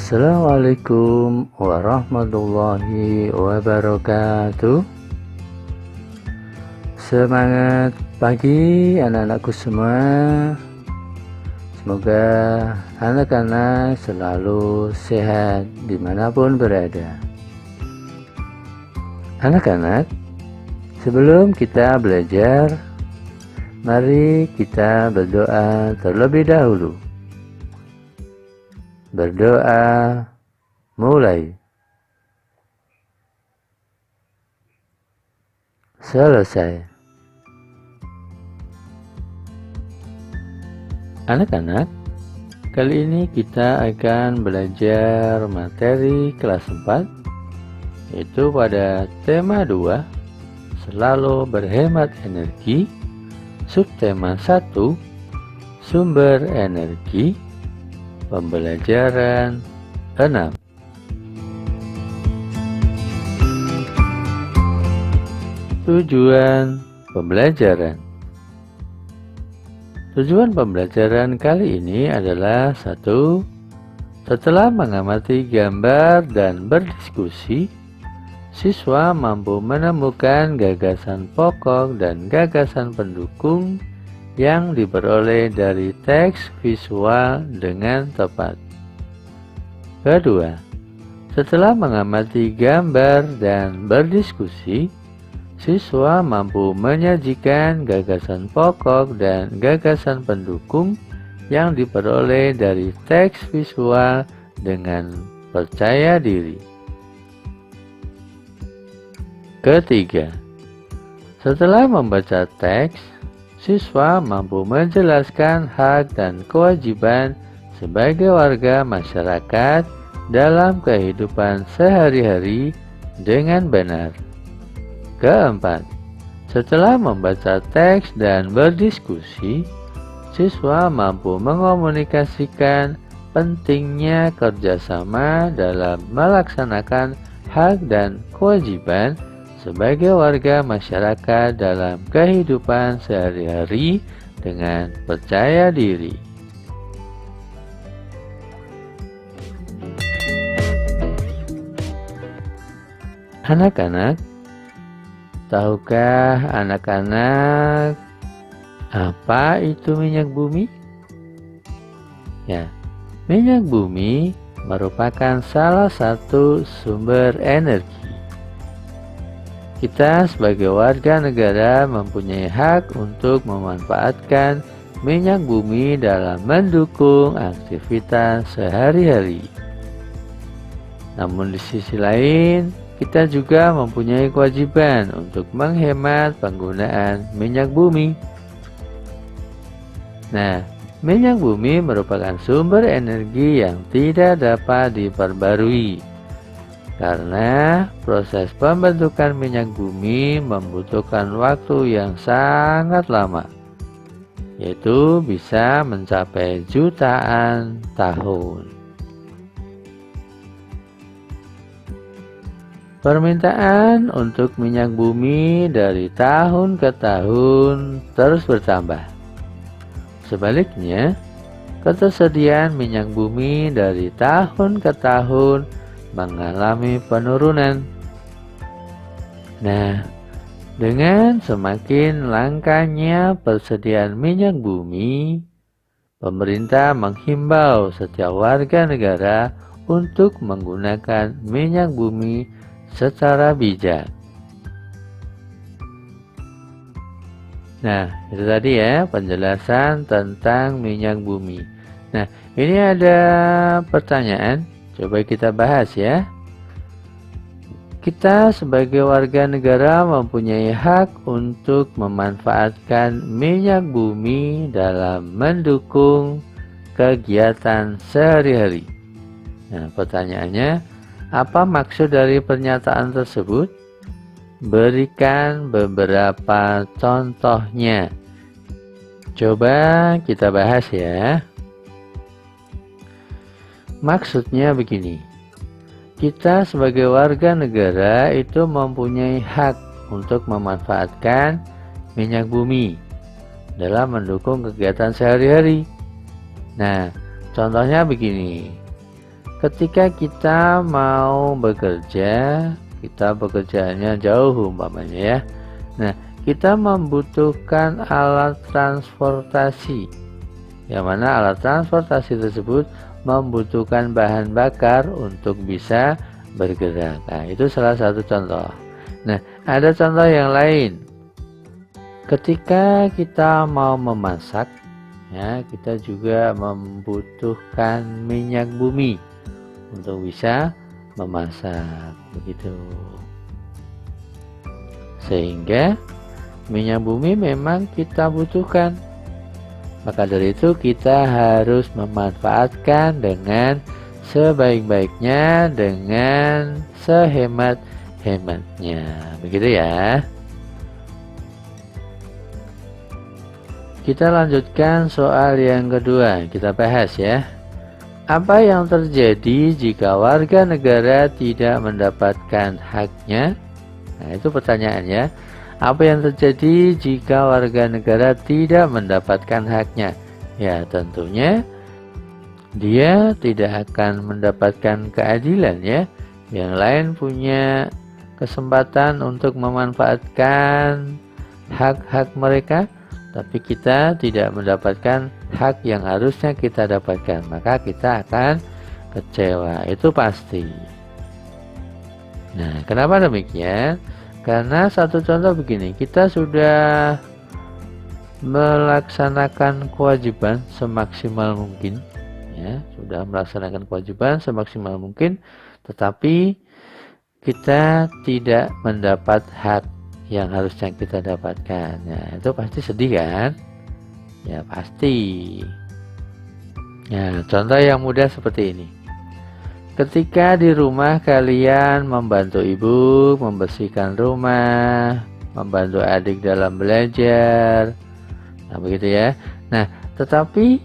Assalamualaikum warahmatullahi wabarakatuh. Semangat pagi anak-anakku semua. Semoga anak-anak selalu sehat dimanapun berada. Anak-anak, sebelum kita belajar, mari kita berdoa terlebih dahulu. Berdoa mulai. Selesai. Anak-anak, kali ini kita akan belajar materi kelas 4, yaitu pada tema 2, selalu berhemat energi, subtema 1, sumber energi, pembelajaran 6. Tujuan pembelajaran. Tujuan pembelajaran kali ini adalah 1. Setelah mengamati gambar dan berdiskusi, siswa mampu menemukan gagasan pokok dan gagasan pendukung yang diperoleh dari teks visual dengan tepat. Kedua, setelah mengamati gambar dan berdiskusi, siswa mampu menyajikan gagasan pokok dan gagasan pendukung yang diperoleh dari teks visual dengan percaya diri. Ketiga, setelah membaca teks, siswa mampu menjelaskan hak dan kewajiban sebagai warga masyarakat dalam kehidupan sehari-hari dengan benar. Keempat, setelah membaca teks dan berdiskusi, siswa mampu mengomunikasikan pentingnya kerjasama dalam melaksanakan hak dan kewajiban sebagai warga masyarakat dalam kehidupan sehari-hari dengan percaya diri. Anak-anak, tahukah anak-anak apa itu minyak bumi? Ya, minyak bumi merupakan salah satu sumber energi. Kita sebagai warga negara mempunyai hak untuk memanfaatkan minyak bumi dalam mendukung aktivitas sehari-hari. Namun di sisi lain, kita juga mempunyai kewajiban untuk menghemat penggunaan minyak bumi. Nah, minyak bumi merupakan sumber energi yang tidak dapat diperbarui. Karena proses pembentukan minyak bumi membutuhkan waktu yang sangat lama, yaitu bisa mencapai jutaan tahun. Permintaan untuk minyak bumi dari tahun ke tahun terus bertambah. Sebaliknya, ketersediaan minyak bumi dari tahun ke tahun mengalami penurunan. Nah, dengan semakin langkanya persediaan minyak bumi, pemerintah menghimbau setiap warga negara untuk menggunakan minyak bumi secara bijak. Nah, itu tadi ya penjelasan tentang minyak bumi. Nah, ini ada pertanyaan. Coba kita bahas ya. Kita sebagai warga negara mempunyai hak untuk memanfaatkan minyak bumi dalam mendukung kegiatan sehari-hari. Nah, pertanyaannya, apa maksud dari pernyataan tersebut? Berikan beberapa contohnya. Coba kita bahas ya. Maksudnya begini, kita sebagai warga negara itu mempunyai hak untuk memanfaatkan minyak bumi dalam mendukung kegiatan sehari-hari. Nah, contohnya begini. ketika kita mau bekerja, kita bekerjanya jauh umpamanya ya. Nah, kita membutuhkan alat transportasi, yang mana alat transportasi tersebut membutuhkan bahan bakar untuk bisa bergerak. Nah, itu salah satu contoh. Nah, ada contoh yang lain. Ketika kita mau memasak, ya, kita juga membutuhkan minyak bumi untuk bisa memasak, begitu. Sehingga minyak bumi memang kita butuhkan. Maka dari itu kita harus memanfaatkan dengan sebaik-baiknya, dengan sehemat-hematnya, begitu ya. Kita lanjutkan soal yang kedua, kita bahas ya. Apa yang terjadi jika warga negara tidak mendapatkan haknya? Nah, itu pertanyaannya. Apa yang terjadi jika warga negara tidak mendapatkan haknya? Ya, tentunya dia tidak akan mendapatkan keadilan ya. Yang lain punya kesempatan untuk memanfaatkan hak-hak mereka, tapi kita tidak mendapatkan hak yang harusnya kita dapatkan, maka kita akan kecewa, itu pasti. Nah, kenapa demikian? Karena satu contoh begini, kita sudah melaksanakan kewajiban semaksimal mungkin, ya, sudah melaksanakan kewajiban semaksimal mungkin, tetapi kita tidak mendapat hak yang harusnya kita dapatkan. Ya, itu pasti sedih kan? Ya, pasti. Ya, contoh yang mudah seperti ini. Ketika di rumah kalian membantu ibu membersihkan rumah, membantu adik dalam belajar. Nah, begitu ya. Nah, tetapi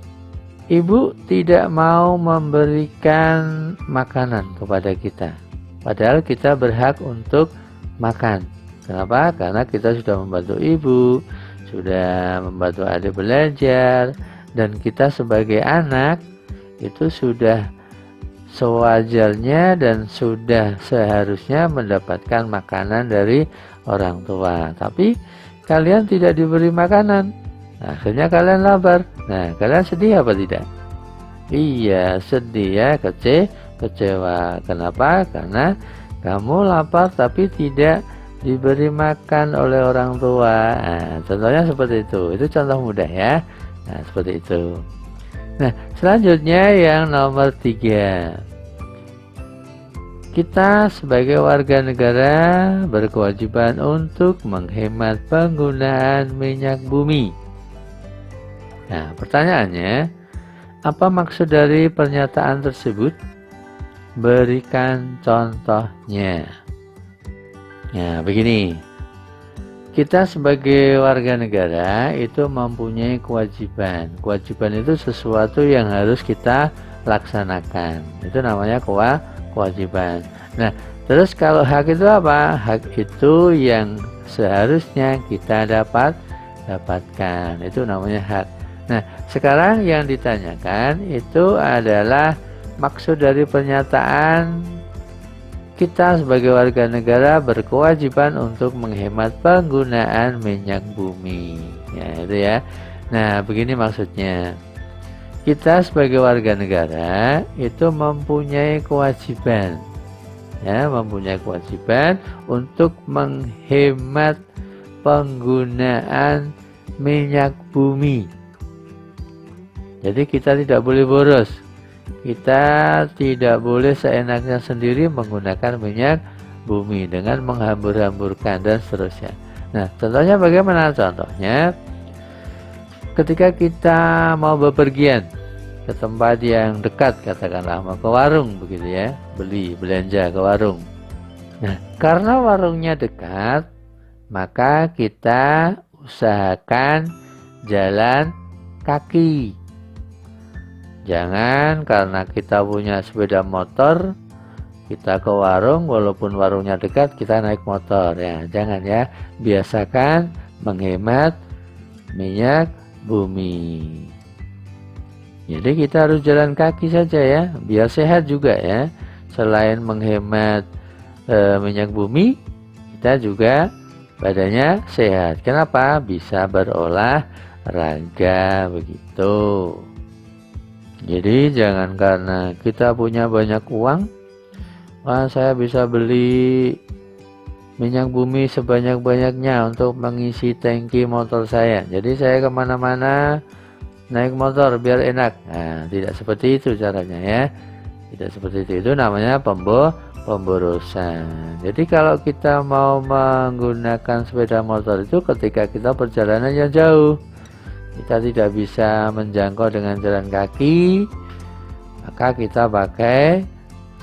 ibu tidak mau memberikan makanan kepada kita. Padahal kita berhak untuk makan. Kenapa? Karena kita sudah membantu ibu, sudah membantu adik belajar, dan kita sebagai anak itu sudah sewajarnya dan sudah seharusnya mendapatkan makanan dari orang tua. Tapi kalian tidak diberi makanan, nah, akhirnya kalian lapar. Nah, kalian sedih apa tidak? Iya, sedih ya, kecewa. Kenapa? Karena kamu lapar tapi tidak diberi makan oleh orang tua. Nah, contohnya seperti itu contoh mudah ya. Nah, seperti itu. Nah, selanjutnya yang nomor 3, kita sebagai warga negara berkewajiban untuk menghemat penggunaan minyak bumi. Nah, pertanyaannya, apa maksud dari pernyataan tersebut? Berikan contohnya. Nah, begini, kita sebagai warga negara itu mempunyai kewajiban. Kewajiban itu sesuatu yang harus kita laksanakan. Itu namanya kewajiban. Nah, terus kalau hak itu apa? Hak itu yang seharusnya kita dapatkan. Itu namanya hak. Nah, sekarang yang ditanyakan itu adalah maksud dari pernyataan kita sebagai warga negara berkewajiban untuk menghemat penggunaan minyak bumi. Ya, itu ya. Nah, begini maksudnya. Kita sebagai warga negara itu mempunyai kewajiban. Ya, mempunyai kewajiban untuk menghemat penggunaan minyak bumi. Jadi kita tidak boleh boros. Kita tidak boleh seenaknya sendiri menggunakan minyak bumi dengan menghambur-hamburkan dan seterusnya. Nah, contohnya bagaimana? Contohnya ketika kita mau bepergian ke tempat yang dekat, katakanlah mau ke warung begitu ya, belanja ke warung. Nah, karena warungnya dekat, maka kita usahakan jalan kaki. Jangan karena kita punya sepeda motor, kita ke warung, walaupun warungnya dekat, kita naik motor. Ya, jangan ya. Biasakan menghemat minyak bumi. Jadi kita harus jalan kaki saja ya, biar sehat juga ya. Selain menghemat minyak bumi, kita juga badannya sehat. Kenapa? Bisa berolahraga begitu. Jadi jangan karena kita punya banyak uang, wah saya bisa beli minyak bumi sebanyak-banyaknya untuk mengisi tangki motor saya. Jadi saya kemana-mana naik motor biar enak. Nah, tidak seperti itu caranya ya. Tidak seperti itu. Itu namanya pemborosan. Jadi kalau kita mau menggunakan sepeda motor itu ketika kita perjalanan yang jauh, kita tidak bisa menjangkau dengan jalan kaki, maka kita pakai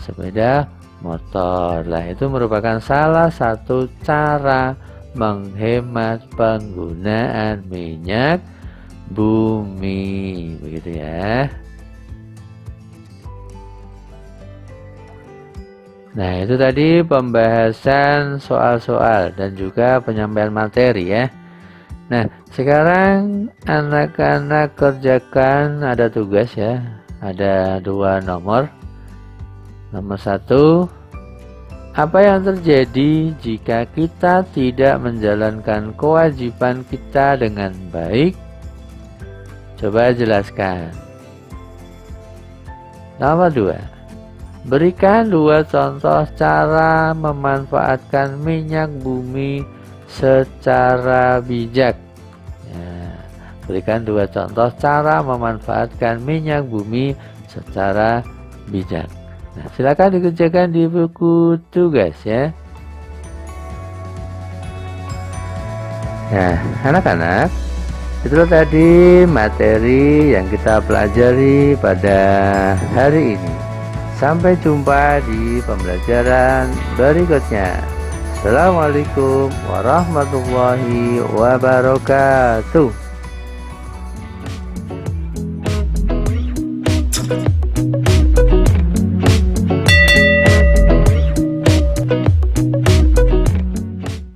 sepeda motor. Lah itu merupakan salah satu cara menghemat penggunaan minyak bumi, begitu ya. Nah itu tadi pembahasan soal-soal dan juga penyampaian materi ya. Nah sekarang anak-anak kerjakan, ada tugas ya, ada 2 nomor. Nomor 1, apa yang terjadi jika kita tidak menjalankan kewajiban kita dengan baik? Coba jelaskan. Nomor 2, berikan 2 contoh cara memanfaatkan minyak bumi secara bijak. Ya, berikan 2 contoh cara memanfaatkan minyak bumi secara bijak. Nah, silakan dikerjakan di buku tugas ya. Nah, anak-anak, itulah tadi materi yang kita pelajari pada hari ini. Sampai jumpa di pembelajaran berikutnya. Assalamualaikum warahmatullahi wabarakatuh.